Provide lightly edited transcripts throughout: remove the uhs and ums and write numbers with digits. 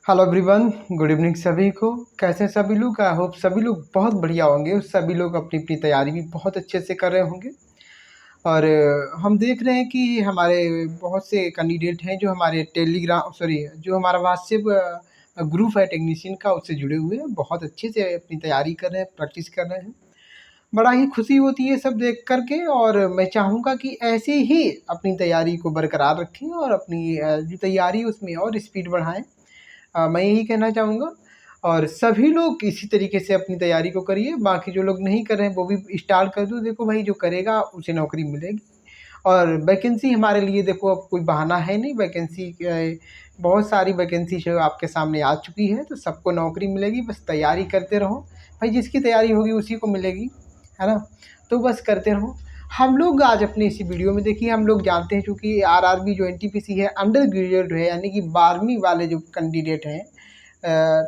Hello everyone, good evening सभी को। कैसे हैं सभी लोग? आई होप सभी लोग बहुत बढ़िया होंगे। सभी लोग अपनी अपनी तैयारी भी बहुत अच्छे से कर रहे होंगे। और हम देख रहे हैं कि हमारे बहुत से कैंडिडेट हैं जो हमारे टेलीग्राम जो हमारा व्हाट्सएप ग्रुप है टेक्नीशियन का, उससे जुड़े हुए हैं। बहुत अच्छे से अपनी तैयारी कर रहे हैं, प्रैक्टिस कर रहे हैं। बड़ा ही खुशी होती है सब देख कर के। और मैं चाहूँगा कि ऐसे ही अपनी तैयारी को बरकरार रखें और अपनी जो तैयारी है उसमें और स्पीड बढ़ाएं। मैं यही कहना चाहूँगा। और सभी लोग इसी तरीके से अपनी तैयारी को करिए। बाकी जो लोग नहीं कर रहे हैं वो भी स्टार्ट कर दो। देखो भाई, जो करेगा उसे नौकरी मिलेगी। और वैकेंसी हमारे लिए देखो अब कोई बहाना है नहीं। वैकेंसी बहुत सारी वैकेंसी जो आपके सामने आ चुकी है, तो सबको नौकरी मिलेगी। बस तैयारी करते रहो भाई, जिसकी तैयारी होगी उसी को मिलेगी, है ना। तो बस करते रहो। हम लोग आज अपने इसी वीडियो में देखिए, हम लोग जानते हैं चूँकि आरआरबी जो एनटीपीसी है अंडर ग्रेजुएट है, यानी कि 12वीं वाले जो कैंडिडेट हैं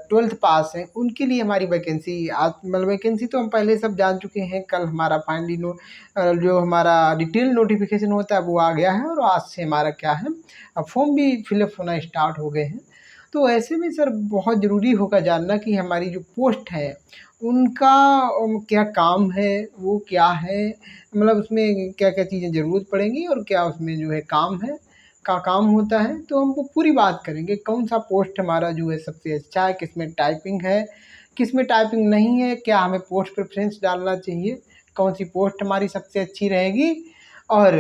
12th पास हैं, उनके लिए हमारी वैकेंसी आज मतलब वैकेंसी तो हम पहले सब जान चुके हैं। कल हमारा फाइनली जो हमारा डिटेल नोटिफिकेशन होता है वो आ गया है। और आज से हमारा क्या है, अब फॉर्म भी फिलअप होना स्टार्ट हो गए हैं। तो ऐसे में सर बहुत ज़रूरी होगा जानना कि हमारी जो पोस्ट है उनका क्या काम है, वो क्या है, मतलब उसमें क्या क्या चीज़ें ज़रूरत पड़ेंगी और क्या उसमें जो है काम होता है। तो हम वो पूरी बात करेंगे। कौन सा पोस्ट हमारा जो है सबसे अच्छा है, किसमें टाइपिंग है, किसमें टाइपिंग नहीं है, क्या हमें पोस्ट प्रेफरेंस डालना चाहिए, कौन सी पोस्ट हमारी सबसे अच्छी रहेगी। और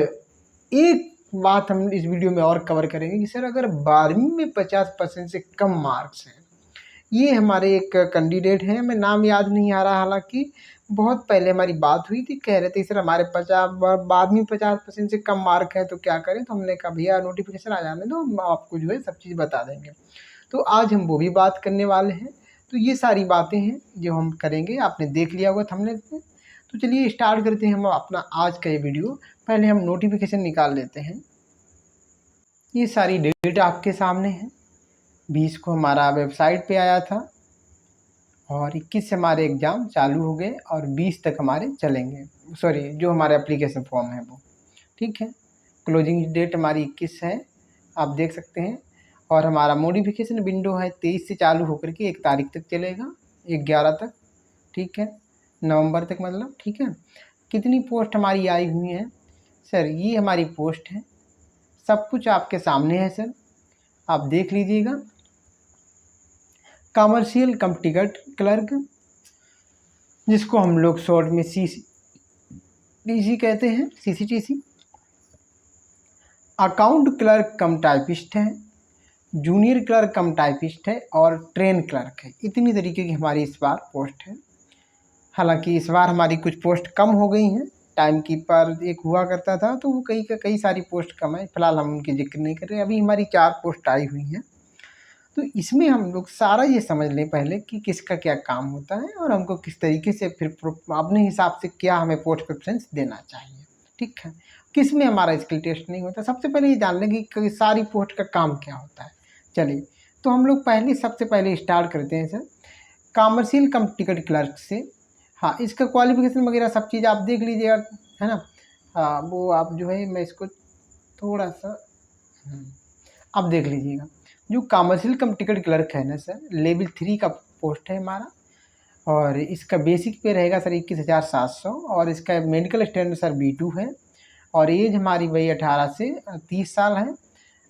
एक बात हम इस वीडियो में और कवर करेंगे कि सर अगर 12वीं में 50% से कम मार्क्स हैं, ये हमारे एक कैंडिडेट हैं, हमें नाम याद नहीं आ रहा, हालांकि बहुत पहले हमारी बात हुई थी। कह रहे थे सर हमारे 50% से कम मार्क है तो क्या करें। तो हमने कहा भैया नोटिफिकेशन आ जाने दो, हम आपको जो है सब चीज़ बता देंगे। तो आज हम वो भी बात करने वाले हैं। तो ये सारी बातें हैं जो हम करेंगे, आपने देख लिया होगा थंबनेल पे। तो चलिए स्टार्ट करते हैं हम अपना आज का ये वीडियो। पहले हम नोटिफिकेशन निकाल लेते हैं। ये सारी डेट आपके सामने है। 20 को हमारा वेबसाइट पे आया था और 21 से हमारे एग्ज़ाम चालू हो गए और 20 तक हमारे चलेंगे। जो हमारे एप्लीकेशन फॉर्म है वो, ठीक है। क्लोजिंग डेट हमारी 21 है, आप देख सकते हैं। और हमारा मॉडिफिकेशन विंडो है 23 से चालू होकर के 1 तारीख तक चलेगा, 11 तक, ठीक है, नवंबर तक मतलब, ठीक है। कितनी पोस्ट हमारी आई हुई हैं सर, ये हमारी पोस्ट है, सब कुछ आपके सामने है सर, आप देख लीजिएगा। कमर्शियल कम टिकट क्लर्क, जिसको हम लोग शॉर्ट में CCTC कहते हैं, CCTC। अकाउंट क्लर्क कम टाइपिस्ट है, जूनियर क्लर्क कम टाइपिस्ट है और ट्रेन क्लर्क है। इतनी तरीके की हमारी इस बार पोस्ट है। हालांकि इस बार हमारी कुछ पोस्ट कम हो गई हैं। टाइम कीपर एक हुआ करता था, तो वो कई सारी पोस्ट कम है। फिलहाल हम उनकी जिक्र नहीं कर रहे। अभी हमारी 4 पोस्ट आई हुई हैं। तो इसमें हम लोग सारा ये समझ लें पहले कि किसका क्या काम होता है और हमको किस तरीके से फिर अपने हिसाब से क्या हमें पोस्ट प्रेफरेंस देना चाहिए, ठीक है। किस में हमारा स्किल टेस्ट नहीं होता, सबसे पहले ये जान लें कि सारी पोस्ट का काम क्या होता है। चलिए, तो हम लोग सबसे पहले स्टार्ट करते हैं सर कॉमर्शियल कम टिकट क्लर्क से। हाँ, इसका क्वालिफिकेशन वगैरह सब चीज़ आप देख लीजिएगा, है ना। हाँ, वो आप जो है मैं इसको थोड़ा सा आप देख लीजिएगा। जो कॉमर्शियल कम टिकट क्लर्क है ना सर, लेवल 3 का पोस्ट है हमारा। और इसका बेसिक पे रहेगा सर 21,700। और इसका मेडिकल स्टैंडर्ड सर B2 है। और एज हमारी वही 18 से 30 साल है।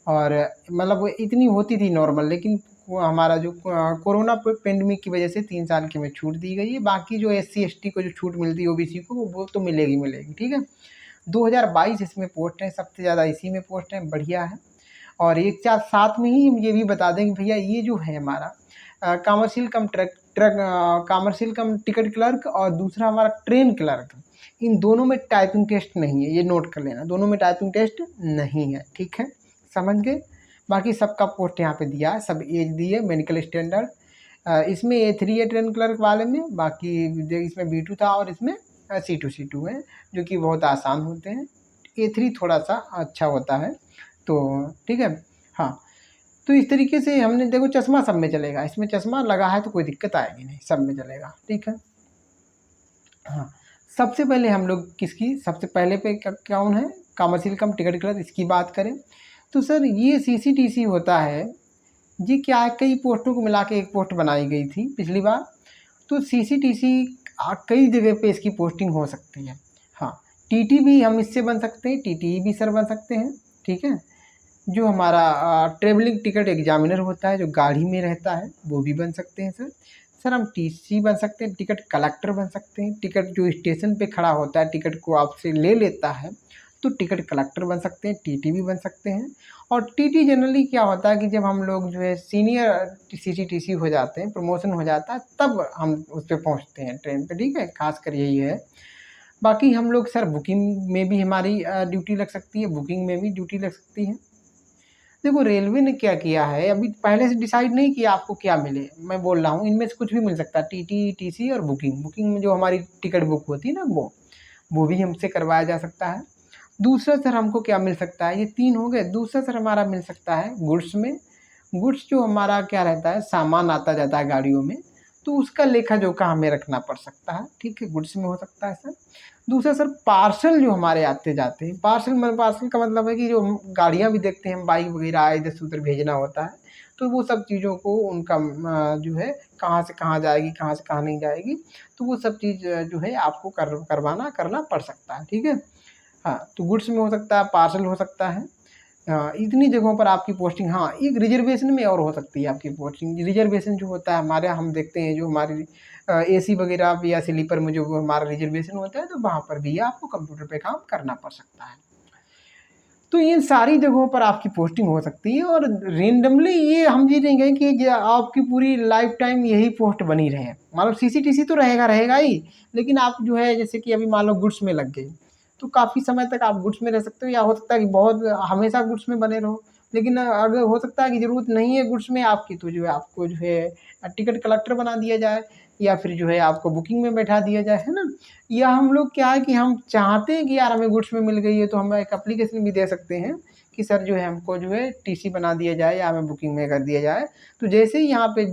और मतलब वो इतनी होती थी नॉर्मल, लेकिन वो हमारा जो कोरोना पेंडेमिक की वजह से 3 साल की में छूट दी गई है। बाकी जो SC ST को जो छूट मिलती है OBC को, वो तो मिलेगी, ठीक है। 2022 इसमें पोस्ट है, सबसे ज़्यादा इसी में पोस्ट है, बढ़िया है। और एक साथ साथ में ही हम ये भी बता दें कि भैया ये जो है हमारा कॉमर्शियल कम टिकट क्लर्क और दूसरा हमारा ट्रेन क्लर्क, इन दोनों में टाइपिंग टेस्ट नहीं है। ये नोट कर लेना, दोनों में टाइपिंग टेस्ट नहीं है, ठीक है, समझ गए। बाकी सबका पोस्ट यहाँ पे दिया है, सब एज दी है, मेडिकल स्टैंडर्ड। इसमें A3 है ट्रेन क्लर्क वाले में, बाकी इसमें B2 था और इसमें C2 है, जो कि बहुत आसान होते हैं। A3 थोड़ा सा अच्छा होता है, तो ठीक है। हाँ, तो इस तरीके से हमने देखो, चश्मा सब में चलेगा, इसमें चश्मा लगा है तो कोई दिक्कत आएगी नहीं, सब में चलेगा, ठीक है। हाँ, सबसे पहले हम लोग सबसे पहले पे कौन है, कॉमर्शियल कम टिकट क्लर्क, इसकी बात करें तो सर ये CCTC होता है, जी क्या है, कई पोस्टों को मिला के एक पोस्ट बनाई गई थी पिछली बार। तो सीसीटीसी कई जगह पे इसकी पोस्टिंग हो सकती है। हाँ, टीटी भी हम इससे बन सकते हैं, टीटी भी सर बन सकते हैं। ठीक है, जो हमारा ट्रेवलिंग टिकट एग्जामिनर होता है जो गाड़ी में रहता है वो भी बन सकते हैं सर। सर हम टीसी बन सकते हैं, टिकट कलेक्टर बन सकते हैं, टिकट जो स्टेशन पे खड़ा होता है टिकट को आपसे ले लेता है तो टिकट कलेक्टर बन सकते हैं, टीटी भी बन सकते हैं। और टीटी जनरली क्या होता है कि जब हम लोग जो है सीनियर सीसीटीसी हो जाते हैं, प्रमोशन हो जाता है, तब हम उस पर पहुँचते हैं ट्रेन पे। ठीक है, खासकर यही है। बाकी हम लोग सर बुकिंग में भी हमारी ड्यूटी लग सकती है, बुकिंग में भी ड्यूटी लग सकती है। देखो रेलवे ने क्या किया है, अभी पहले से डिसाइड नहीं किया आपको क्या मिले। मैं बोल रहा हूँ इनमें से कुछ भी मिल सकता है, टीटी, टीसी और बुकिंग। बुकिंग में जो हमारी टिकट बुक होती है ना वो भी हमसे करवाया जा सकता है। दूसरा सर हमको क्या मिल सकता है, ये 3 हो गए। दूसरा सर हमारा मिल सकता है गुड्स में। गुड्स जो हमारा क्या रहता है, सामान आता जाता है गाड़ियों में, तो उसका लेखा जोखा हमें रखना पड़ सकता है। ठीक है, गुड्स में हो सकता है सर। दूसरा सर पार्सल जो हमारे आते जाते हैं, पार्सल का मतलब है कि जो हम गाड़ियाँ भी देखते हैं, हम बाइक वगैरह इधर से उधर भेजना होता है, तो वो सब चीज़ों को उनका जो है कहाँ से कहाँ जाएगी, कहाँ से कहाँ नहीं जाएगी, तो वो सब चीज़ जो है आपको करना पड़ सकता है। ठीक है, हाँ, तो गुड्स में हो सकता है, पार्सल हो सकता है। इतनी जगहों पर आपकी पोस्टिंग। हाँ, एक रिजर्वेशन में और हो सकती है आपकी पोस्टिंग। रिजर्वेशन जो होता है हमारे यहाँ हम देखते हैं जो हमारी एसी वगैरह या स्लीपर में जो हमारा रिजर्वेशन होता है, तो वहाँ पर भी आपको कंप्यूटर पे काम करना पड़ सकता है। तो इन सारी जगहों पर आपकी पोस्टिंग हो सकती है। और रेंडमली ये हम ये नहीं कहें कि आपकी पूरी लाइफ टाइम यही पोस्ट बनी रहे, मतलब सीसीटीसी तो रहेगा ही, लेकिन आप जो है जैसे कि अभी मान लो गुड्स में लग गई तो काफ़ी समय तक आप गुड्स में रह सकते हो, या हो सकता है कि बहुत हमेशा गुड्स में बने रहो। लेकिन अगर हो सकता है कि ज़रूरत नहीं है गुड्स में आपकी, तो जो है आपको जो है टिकट कलेक्टर बना दिया जाए, या फिर जो है आपको बुकिंग में बैठा दिया जाए, है ना। या हम लोग क्या है कि हम चाहते हैं कि यार हमें गुड्स में मिल गई है, तो हम एक एप्लीकेशन भी दे सकते हैं कि सर जो है हमको जो है टीसी बना दिया जाए या हमें बुकिंग में कर दिया जाए। तो जैसे ही यहाँ पे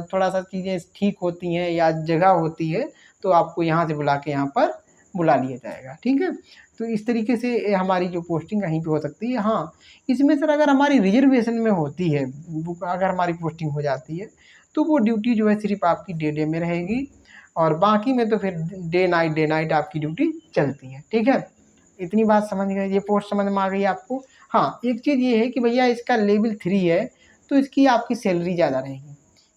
थोड़ा सा चीज़ें ठीक होती हैं या जगह होती है, तो आपको यहाँ से बुला के यहाँ पर बुला लिया जाएगा। ठीक है, तो इस तरीके से हमारी जो पोस्टिंग कहीं पे हो सकती है। हाँ, इसमें सर अगर हमारी रिजर्वेशन में होती है, अगर हमारी पोस्टिंग हो जाती है, तो वो ड्यूटी जो है सिर्फ आपकी डे में रहेगी, और बाकी में तो फिर डे नाइट आपकी ड्यूटी चलती है। ठीक है, इतनी बात समझ गए, ये पोस्ट समझ में आ गई आपको। हाँ, एक चीज़ ये है कि भैया इसका लेवल 3 है, तो इसकी आपकी सैलरी ज़्यादा रहेगी।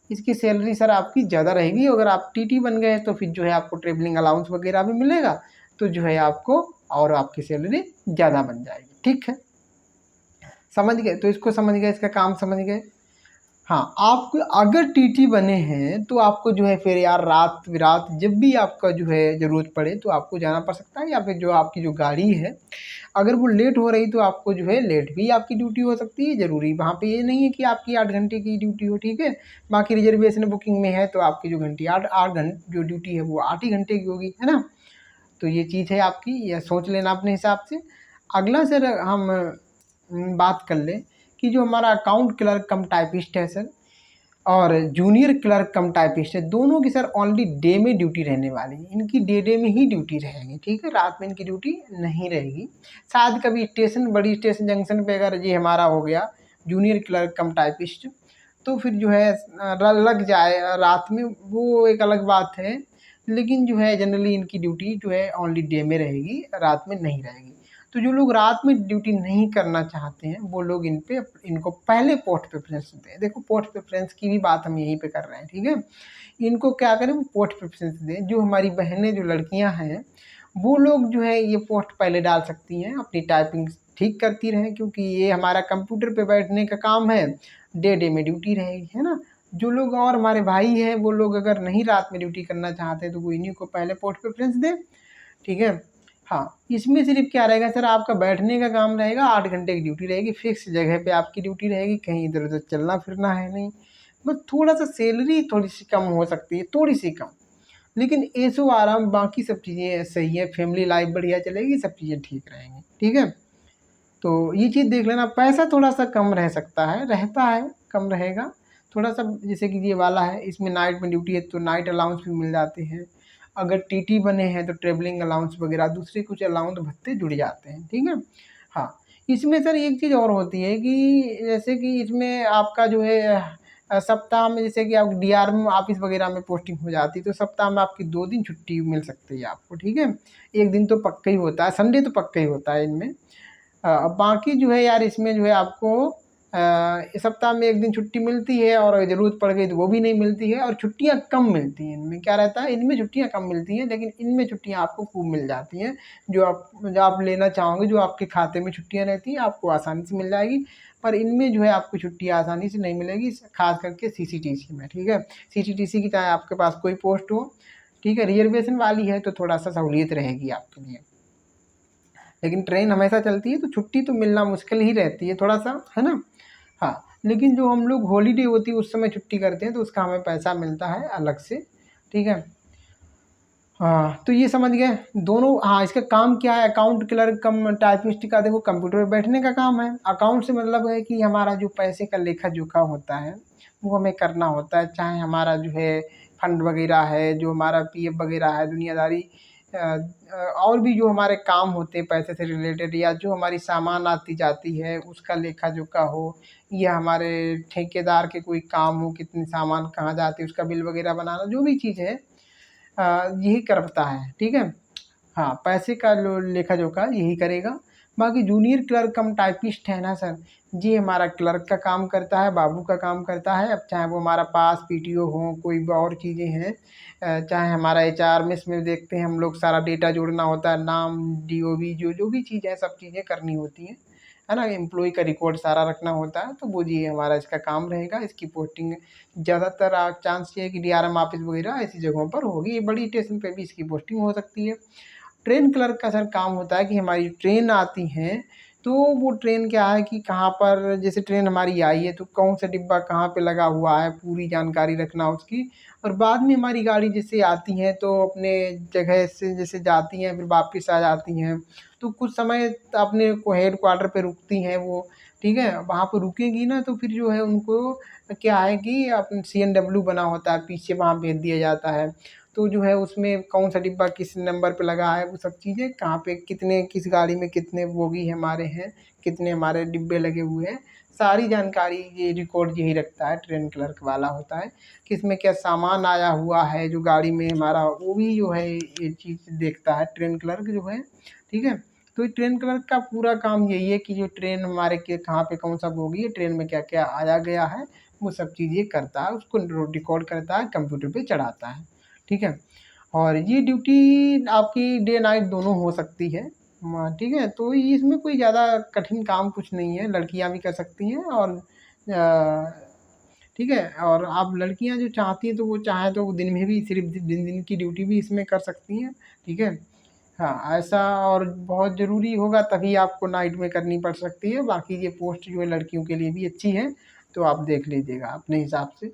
इसकी सैलरी सर आपकी ज़्यादा रहेगी। अगर आप टीटी बन गए तो फिर जो है आपको ट्रेवलिंग अलाउंस वगैरह भी मिलेगा, तो जो है आपको और आपकी सैलरी ज़्यादा बन जाएगी। ठीक है, समझ गए, तो इसको समझ गए, इसका काम समझ गए। हाँ, आप अगर टीटी बने हैं तो आपको जो है फिर यार रात बिरात जब भी आपका जो है ज़रूरत पड़े तो आपको जाना पड़ सकता है, या फिर जो आपकी जो गाड़ी है अगर वो लेट हो रही तो आपको जो है लेट भी आपकी ड्यूटी हो सकती है। ज़रूरी वहाँ पे ये नहीं है कि आपकी 8 घंटे की ड्यूटी हो। ठीक है, बाकी रिजर्वेशन बुकिंग में है तो आपकी जो घंटी 8 घंटे जो ड्यूटी है वो 8 ही घंटे की होगी, है ना। तो ये चीज़ है आपकी, यह सोच लेना अपने हिसाब से। अगला सर हम बात कर लें कि जो हमारा अकाउंट क्लर्क कम टाइपिस्ट है सर, और जूनियर क्लर्क कम टाइपिस्ट है, दोनों की सर ओनली डे में ड्यूटी रहने वाली है। इनकी डे में ही ड्यूटी रहेगी। ठीक है, रात में इनकी ड्यूटी नहीं रहेगी। शायद कभी बड़ी स्टेशन जंक्शन पे अगर ये हमारा हो गया जूनियर क्लर्क कम टाइपिस्ट, तो फिर जो है लग जाए रात में, वो एक अलग बात है। लेकिन जो है जनरली इनकी ड्यूटी जो है ओनली डे में रहेगी, रात में नहीं रहेगी। तो जो लोग रात में ड्यूटी नहीं करना चाहते हैं वो लोग इनको पहले पोस्ट प्रेफरेंस दें। देखो पोस्ट प्रेफरेंस की भी बात हम यहीं पे कर रहे हैं। ठीक है, इनको क्या करें, वो पोस्ट प्रेफरेंस दें। जो हमारी बहनें जो लड़कियां हैं वो लोग जो है ये पोस्ट पहले डाल सकती हैं, अपनी टाइपिंग ठीक करती रहें, क्योंकि ये हमारा कंप्यूटर पे बैठने का काम है, डे में ड्यूटी रहेगी, है ना। जो लोग और हमारे भाई हैं वो लोग अगर नहीं रात में ड्यूटी करना चाहते तो वो इन्हीं को पहले पोस्ट प्रेफरेंस दें। ठीक है, हाँ, इसमें सिर्फ क्या रहेगा सर, आपका बैठने का काम रहेगा, 8 घंटे की ड्यूटी रहेगी, फिक्स जगह पे आपकी ड्यूटी रहेगी, कहीं इधर उधर चलना फिरना है नहीं। बस थोड़ा सा सैलरी थोड़ी सी कम हो सकती है, थोड़ी सी कम, लेकिन ऐशो आराम बाकी सब चीज़ें सही है, फैमिली लाइफ बढ़िया चलेगी, सब चीज़ें ठीक रहेंगी। ठीक है, तो ये चीज़ देख लेना। पैसा थोड़ा सा कम रह सकता है, रहता है, कम रहेगा थोड़ा सा। जैसे कि ये वाला है, इसमें नाइट में ड्यूटी है तो नाइट अलाउंस भी मिल जाते हैं। अगर टीटी बने हैं तो ट्रेवलिंग अलाउंस वगैरह दूसरे कुछ अलाउंस भत्ते जुड़ जाते हैं। ठीक है, हाँ, इसमें सर एक चीज़ और होती है कि जैसे कि इसमें आपका जो है सप्ताह में, जैसे कि आप डीआरएम ऑफिस वगैरह में पोस्टिंग हो जाती है तो सप्ताह में आपकी 2 दिन छुट्टी मिल सकती है आपको, ठीक है। एक दिन तो पक्का ही होता है, संडे तो पक्का ही होता है इनमें। अब बाकी जो है यार इसमें जो है आपको सप्ताह में 1 दिन छुट्टी मिलती है, और ज़रूरत पड़ गई तो वो भी नहीं मिलती है, और छुट्टियाँ कम मिलती हैं। इनमें क्या रहता है, इनमें छुट्टियाँ कम मिलती हैं, लेकिन इनमें छुट्टियाँ आपको खूब मिल जाती हैं। जो आप लेना चाहोगे, जो आपके खाते में छुट्टियाँ रहती हैं, आपको आसानी से मिल जाएगी। पर इनमें जो है आपको छुट्टियाँ आसानी से नहीं मिलेगी, खास करके सीसीटीसी में, ठीक है। सीसीटीसी की चाहे आपके पास कोई पोस्ट हो, ठीक है, रिजर्वेशन वाली है तो थोड़ा-सा सहूलियत रहेगी आपके लिए। लेकिन ट्रेन हमेशा चलती है तो छुट्टी तो मिलना मुश्किल ही रहती है थोड़ा-सा, है ना? हाँ, लेकिन जो हम लोग हॉलिडे होती है उस समय छुट्टी करते हैं तो उसका हमें पैसा मिलता है अलग से, ठीक है। हाँ, तो ये समझ गए दोनों। हाँ, इसका काम क्या है, अकाउंट क्लर्क कम टाइपिस्ट का देखो कंप्यूटर पे बैठने का काम है। अकाउंट से मतलब है कि हमारा जो पैसे का लेखा-जोखा होता है, वो हमें करना होता है। चाहे हमारा जो है फंड वगैरह है, जो हमारा पीएफ वगैरह है, दुनियादारी और भी जो हमारे काम होते हैं पैसे से रिलेटेड, या जो हमारी सामान आती-जाती है उसका लेखा-जोखा हो, या हमारे ठेकेदार के कोई काम हो, कितने सामान कहाँ जाते हैं उसका बिल वगैरह बनाना, जो भी चीज़ है यही करता है, ठीक है। हाँ, पैसे का लो लेखा-जोखा यही करेगा। बाकी जूनियर क्लर्क कम टाइपिस्ट है ना सर, ये हमारा क्लर्क का काम करता है, बाबू का काम करता है। अब चाहे वो हमारा पास पीटीओ हो, कोई भी और चीज़ें हैं, चाहे हमारा एचआर में इसमें देखते हैं हम लोग सारा डेटा जोड़ना होता है, नाम, डीओबी, जो भी चीज़ है सब चीज़ें करनी होती हैं, है ना? एम्प्लॉयी का रिकॉर्ड सारा रखना होता है, तो वो जी हमारा इसका काम रहेगा। इसकी पोस्टिंग ज़्यादातर चांस ये है कि डीआरएम ऑफिस वगैरह ऐसी जगहों पर होगी। ये बड़ी स्टेशन पे भी इसकी पोस्टिंग हो सकती है। ट्रेन क्लर्क का सर काम होता है कि हमारी ट्रेन आती हैं, तो वो ट्रेन क्या है कि कहाँ पर, जैसे ट्रेन हमारी आई है तो कौन सा डिब्बा कहाँ पे लगा हुआ है, पूरी जानकारी रखना उसकी। और बाद में हमारी गाड़ी जैसे आती हैं तो अपने जगह से जैसे जाती हैं फिर वापस आ जाती हैं, तो कुछ समय अपने को हेडक्वार्टर पे रुकती हैं वो, ठीक है। वहाँ पे रुकेंगी ना तो फिर जो है उनको क्या है कि अपन सीएनडब्ल्यू बना होता है, पीछे वहाँ भेज दिया जाता है। तो जो है उसमें कौन-सा डिब्बा किस नंबर पे लगा है, वो सब चीज़ें कहाँ पे कितने, किस गाड़ी में कितने बोगी हमारे हैं, कितने हमारे डिब्बे लगे हुए हैं, सारी जानकारी ये रिकॉर्ड यही रखता है, ट्रेन क्लर्क वाला होता है। किसमें क्या सामान आया हुआ है जो गाड़ी में हमारा, वो भी जो है ये चीज़ देखता है ट्रेन क्लर्क जो है, ठीक है। तो ट्रेन क्लर्क का पूरा काम यही है कि जो ट्रेन हमारे के कहाँ पे कौन-सा बोगी है, ट्रेन में क्या-क्या आया गया है, वो सब चीज़ें करता है, उसको रिकॉर्ड करता है, कंप्यूटर पे चढ़ाता है। ठीक है? और ये ड्यूटी आपकी डे नाइट दोनों हो सकती है। ठीक है? तो इसमें कोई ज़्यादा कठिन काम कुछ नहीं है, लड़कियाँ भी कर सकती हैं, और ठीक है? और आप लड़कियाँ जो चाहती हैं तो वो चाहें तो वो दिन में भी सिर्फ़ दिन-दिन की ड्यूटी भी इसमें कर सकती हैं, ठीक है? हाँ, ऐसा और बहुत ज़रूरी होगा तभी आपको नाइट में करनी पड़ सकती है, बाकी ये पोस्ट जो है लड़कियों के लिए भी अच्छी है, तो आप देख लीजिएगा अपने हिसाब से।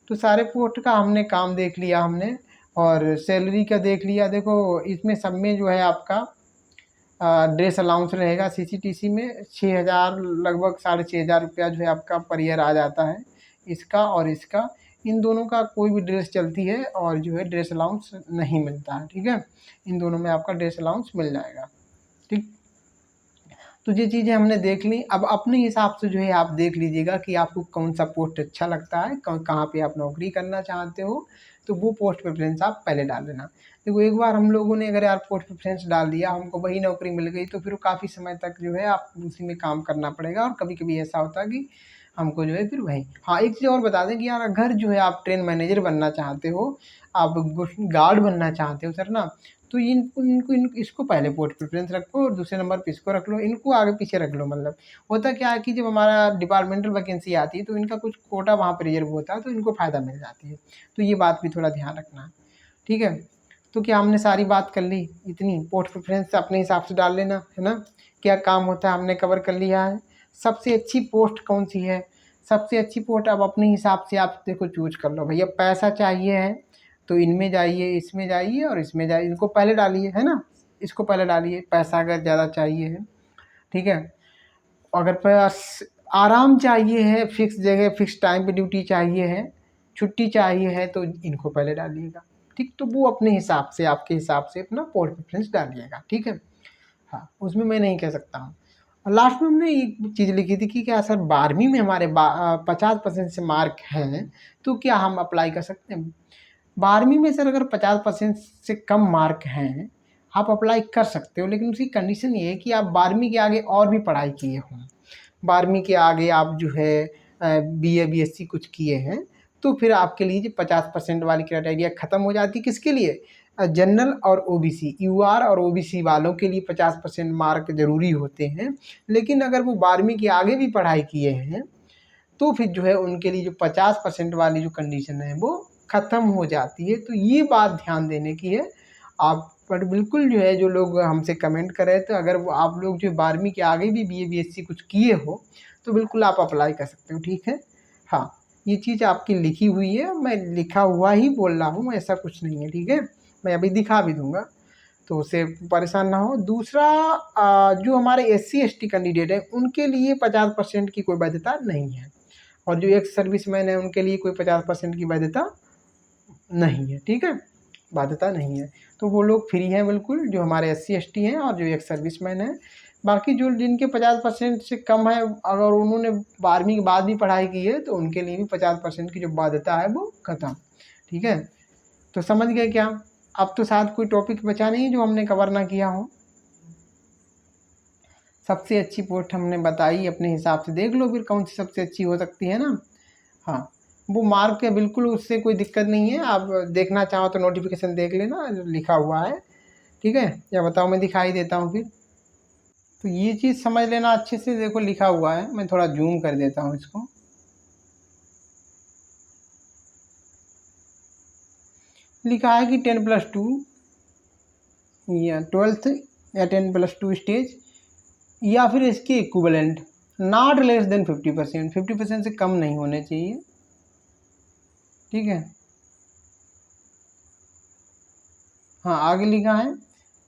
तो सारे पोस्ट का हमने काम देख लिया हमने, और सैलरी का देख लिया। देखो इसमें सब में जो है आपका ड्रेस अलाउंस रहेगा सीसीटीसी में 6000, लगभग 6500 रुपया जो है आपका पर ईयर आ जाता है, इसका और इसका। इन दोनों का कोई भी ड्रेस चलती है और जो है ड्रेस अलाउंस नहीं मिलता है, ठीक है। इन दोनों में आपका ड्रेस अलाउंस मिल जाएगा, ठीक। तो ये चीज़ें हमने देख ली। अब अपने हिसाब से जो है आप देख लीजिएगा कि आपको कौन-सा पोस्ट अच्छा लगता है, कहाँ पे आप नौकरी करना चाहते हो, तो वो पोस्ट प्रेफ़रेंस आप पहले डाल देना। देखो एक बार हम लोगों ने अगर यार पोस्ट प्रेफ़रेंस डाल दिया, हमको वही नौकरी मिल गई, तो फिर वो काफ़ी समय तक जो है आप उसी में काम करना पड़ेगा, और कभी-कभी ऐसा होता है कि हमको जो है फिर वही। हाँ, एक चीज़ और बता दें कि यार अगर जो है आप ट्रेन मैनेजर बनना चाहते हो, आप गार्ड बनना चाहते हो सर ना, तो इनको इनको इन इसको पहले पोस्ट प्रेफ़रेंस रखो और दूसरे नंबर पे इसको रख लो, इनको आगे-पीछे रख लो मतलब। होता क्या है कि जब हमारा डिपार्टमेंटल वैकेंसी आती है तो इनका कुछ कोटा वहाँ पे रिज़र्व होता है, तो इनको फ़ायदा मिल जाती है। तो ये बात भी थोड़ा ध्यान रखना है, ठीक है? तो क्या हमने सारी बात कर ली इतनी? पोस्ट प्रेफ़रेंस अपने हिसाब से डाल लेना, है ना? क्या काम होता है हमने कवर कर लिया है। सबसे अच्छी पोस्ट कौन-सी है? सबसे अच्छी पोस्ट अब अपने हिसाब से आप देखो चूज़ कर लो भैया। पैसा चाहिए है तो इनमें जाइए, इसमें जाइए और इसमें जाइए, इनको पहले डालिए, है ना? इसको पहले डालिए, पैसा अगर ज़्यादा चाहिए है, ठीक है? अगर बस आराम चाहिए है, फ़िक्स जगह, फ़िक्स टाइम पे ड्यूटी चाहिए है, छुट्टी चाहिए है, तो इनको पहले डालिएगा, ठीक? तो वो अपने हिसाब से, आपके हिसाब से अपना पोस्ट प्रेफ़रेंस डालिएगा, ठीक है? हाँ, उसमें मैं नहीं कह सकता हूँ। लास्ट में हमने एक चीज़ लिखी थी कि क्या सर 12वीं में हमारे 50% से मार्क हैं तो क्या हम अप्लाई कर सकते हैं। 12वीं में सर अगर 50% से कम मार्क हैं आप अप्लाई कर सकते हो, लेकिन उसकी कंडीशन ये है कि आप 12वीं के आगे और भी पढ़ाई किए हों। 12वीं के आगे आप जो है BA BSc कुछ किए हैं तो फिर आपके लिए 50% वाली क्राइटेरिया ख़त्म हो जाती है। किसके लिए? जनरल और OBC, UR और OBC वालों के लिए 50% मार्क ज़रूरी होते हैं, लेकिन अगर वो 12वीं के आगे भी पढ़ाई किए हैं तो फिर जो है उनके लिए जो 50% वाली जो कंडीशन है वो ख़त्म हो जाती है। तो ये बात ध्यान देने की है। आप पर बिल्कुल जो है जो लोग हमसे कमेंट कर रहे थे, अगर वो आप लोग जो 12वीं के आगे भी BA BSc कुछ किए हो तो बिल्कुल आप अप्लाई कर सकते हो, ठीक है। हाँ, ये चीज़ आपकी लिखी हुई है, मैं लिखा हुआ ही बोल रहा हूँ, ऐसा कुछ नहीं है, ठीक है। मैं अभी दिखा भी दूँगा तो उससे परेशान ना हो। दूसरा जो हमारे SC ST कैंडिडेट हैं उनके लिए 50% की कोई वैधता नहीं है, और जो एक्स सर्विसमैन है उनके लिए कोई 50% की वैधता नहीं है, ठीक है, बाध्यता नहीं है। तो वो लोग फ्री हैं बिल्कुल, जो हमारे SC ST हैं और जो एक्स सर्विसमैन हैं। बाकी जो जिनके 50% से कम है, अगर उन्होंने 12वीं के बाद भी पढ़ाई की है तो उनके लिए भी 50% की जो बाध्यता है वो खत्म, ठीक है। तो समझ गए क्या? अब तो शायद कोई टॉपिक बचा नहीं जो हमने कवर ना किया हो। सबसे अच्छी पोस्ट हमने बताई, अपने हिसाब से देख लो फिर कौन सी सबसे अच्छी हो सकती है ना। हाँ, वो मार्क है बिल्कुल, उससे कोई दिक्कत नहीं है। आप देखना चाहो तो नोटिफिकेशन देख लेना, लिखा हुआ है, ठीक है। या बताओ, मैं दिखाई देता हूँ फिर। तो ये चीज़ समझ लेना अच्छे से, देखो लिखा हुआ है, मैं थोड़ा जूम कर देता हूँ इसको। लिखा है कि 10+2 या 12th या 10+2 स्टेज या फिर इसके इक्विवेलेंट, नॉट लेस देन 50%, 50% से कम नहीं होने चाहिए, ठीक है। हाँ, आगे लिखा है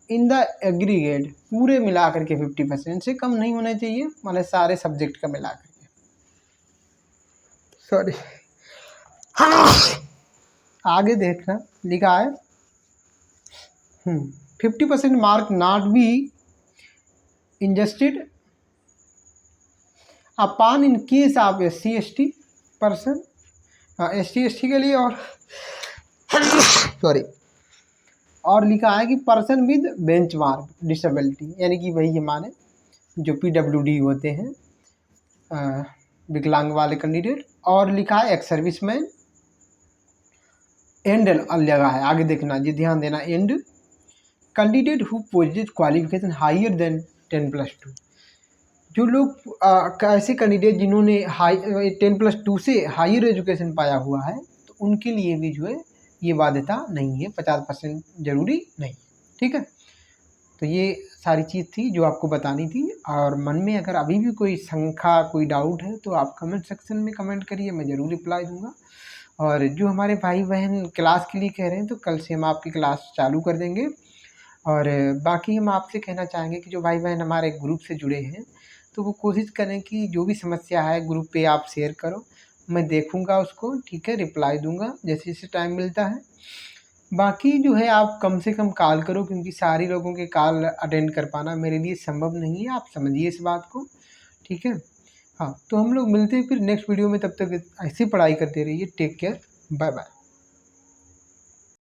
इन द एग्रीगेट, पूरे मिला करके 50% से कम नहीं होने चाहिए, मतलब सारे सब्जेक्ट का मिला करके, सॉरी। आगे देखना लिखा है 50% mark not be insisted upon in case of SC ST person. हाँ, SC ST के लिए, और सॉरी, और लिखा है कि पर्सन विद बेंचमार्क डिसेबिलिटी, यानी कि वही हमारे जो PWD होते हैं, विकलांग वाले कैंडिडेट। और लिखा है एक्स सर्विसमैन एंड लगा है, आगे देखना जी, ध्यान देना, and candidate who possess qualification higher than 10+2। जो लोग ऐसे कैंडिडेट जिन्होंने 10+2 से हायर एजुकेशन पाया हुआ है तो उनके लिए भी जो है ये बाध्यता नहीं है, 50% जरूरी नहीं, ठीक है। तो ये सारी चीज़ थी जो आपको बतानी थी। और मन में अगर अभी भी कोई शंका, कोई डाउट है तो आप कमेंट सेक्शन में कमेंट करिए, मैं ज़रूर रिप्लाई दूंगा। और जो हमारे भाई बहन क्लास के लिए कह रहे हैं तो कल से हम आपकी क्लास चालू कर देंगे। और बाकी हम आपसे कहना चाहेंगे कि जो भाई बहन हमारे ग्रुप से जुड़े हैं तो वो कोशिश करें कि जो भी समस्या है ग्रुप पे आप शेयर करो, मैं देखूंगा उसको, ठीक है, रिप्लाई दूंगा जैसे जैसे टाइम मिलता है। बाकी जो है आप कम से कम कॉल करो, क्योंकि सारे लोगों के कॉल अटेंड कर पाना मेरे लिए संभव नहीं है, आप समझिए इस बात को, ठीक है। हाँ, तो हम लोग मिलते हैं फिर नेक्स्ट वीडियो में, तब तक ऐसे पढ़ाई करते रहिए। Take care, bye bye.